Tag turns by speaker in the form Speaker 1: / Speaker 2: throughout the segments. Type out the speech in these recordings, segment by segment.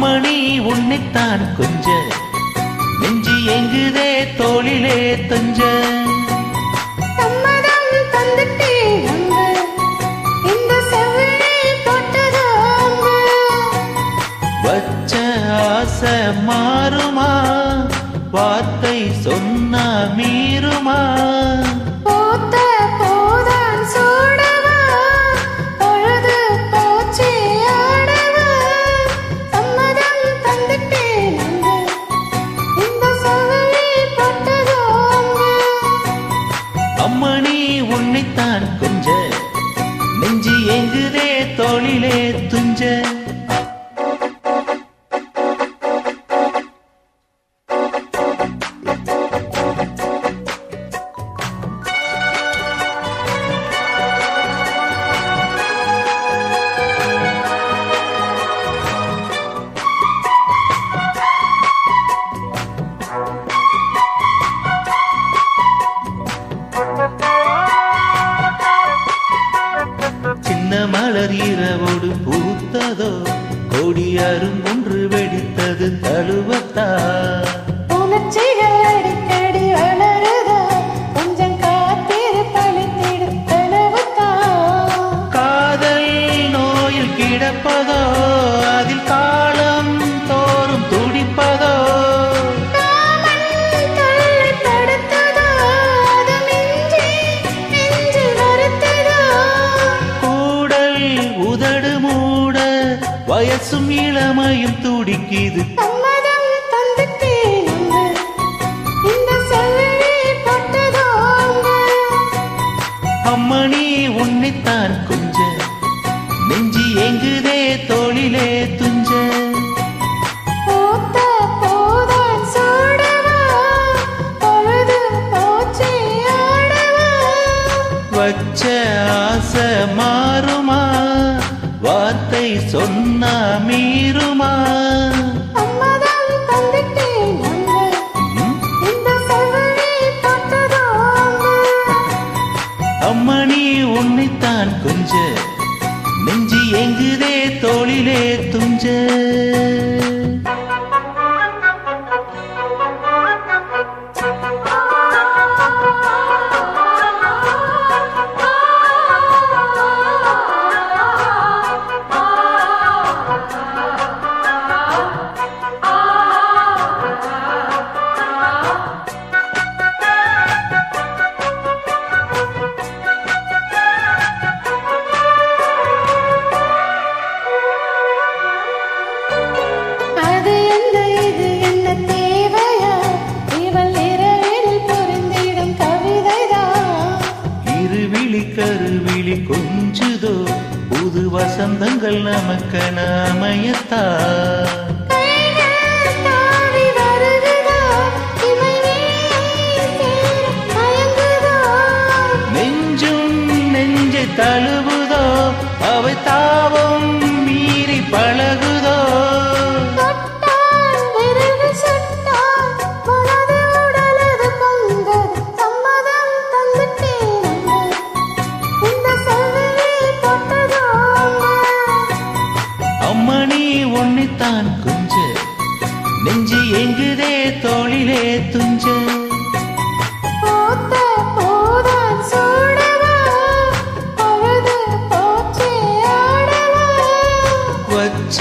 Speaker 1: அம்மணி உன்னைத்தான் கொஞ்ச நெஞ்சி எங்குதே தோளிலே தஞ்ச
Speaker 2: சம்மதம் தந்துட்டேன் இந்த செவிழி தொட்டதாங்க
Speaker 1: வச்ச ஆசை மாறுமா வார்த்தை சொன்னா மீறுமா
Speaker 2: போத்த போதான் சூடவா பொழுது போச்சே ஆடவா சம்மதம் தந்துட்டேன் இந்த செவிழி தொட்டதாங்க
Speaker 1: அம்மணி உன்னைத்தான் கொஞ்ச நெஞ்சி எங்குதே தோளிலே துஞ்ச சின்ன மலர் இரவோடு பூத்ததோ கொடியாரும் ஒன்று வெடித்தது தழுவத்தா
Speaker 2: உணர்ச்சிகள் அடிக்கடி வளருதா கொஞ்சம் காத்திரு பழித்திடும் கனவுதான்
Speaker 1: காதல் நோயில் கிடப்பதோ அதில் காலம் தோறும் துடிப்பதோ
Speaker 2: காமன் தொல்லை தடுத்ததோ அது மிஞ்சி நெஞ்சு வருத்ததோ
Speaker 1: கூடல் உதடு மூட வயசும் இளமையும் துடிக்குது
Speaker 2: சம்மதம் தந்துட்டேன் இந்த செவிழி தொட்டதோங்க
Speaker 1: அம்மணி உன்னைத்தான் கொஞ்ச நெஞ்சி எங்குதே தோளிலே துஞ்ச
Speaker 2: போத்த போதான் சூடவா பொழுது போச்சே ஆடவா
Speaker 1: வச்ச ஆசை மாறுமா வார்த்தை சொன்னா மீறுமா
Speaker 2: சம்மதம் தந்துட்டேன் இந்த செவிழி தொட்டதோங்க
Speaker 1: அம்மணி உன்னைத்தான் கொஞ்ச நெஞ்சி எங்குதே தோளிலே துஞ்ச
Speaker 2: அது என்ன இது என்ன தேவையா இவள் இரவில் புரிந்திடும் கவிதைதான்
Speaker 1: இருவிழி கருவிழி கொஞ்சுதோ புது வசந்தங்கள் நமக்கென அமையத்தா
Speaker 2: கைகள் தாவி வருகுதோ இமை சேர மயங்குதோ
Speaker 1: நெஞ்சும் நெஞ்சை தழுவுதோ அவை தாவம் மீறி பழகுதோ
Speaker 2: தொட்டால் விரல்கள் சுட்டால் உனது உடலது பொங்குது சம்மதம் தந்துட்டேன் இந்த செவிழி தொட்டதோங்க
Speaker 1: அம்மணி உன்னைத்தான் கொஞ்ச நெஞ்சு எங்குதே தோளிலே துஞ்ச
Speaker 2: போத்த போதான் சூடவா பொழுது போச்சே ஆடவா
Speaker 1: வச்ச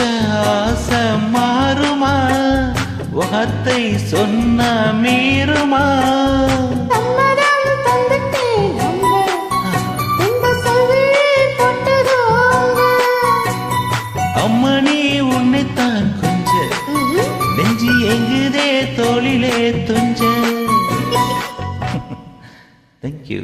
Speaker 1: ஆசை மாறுமா வார்த்தை சொன்னா மீறுமா
Speaker 2: சம்மதம் தந்துட்டேன் இந்த செவிழி தொட்டதோங்க
Speaker 1: அம்மணி உன்னைத்தான் கொஞ்ச நெஞ்சு எங்குதே தோளிலே துஞ்ச தேங்க்யூ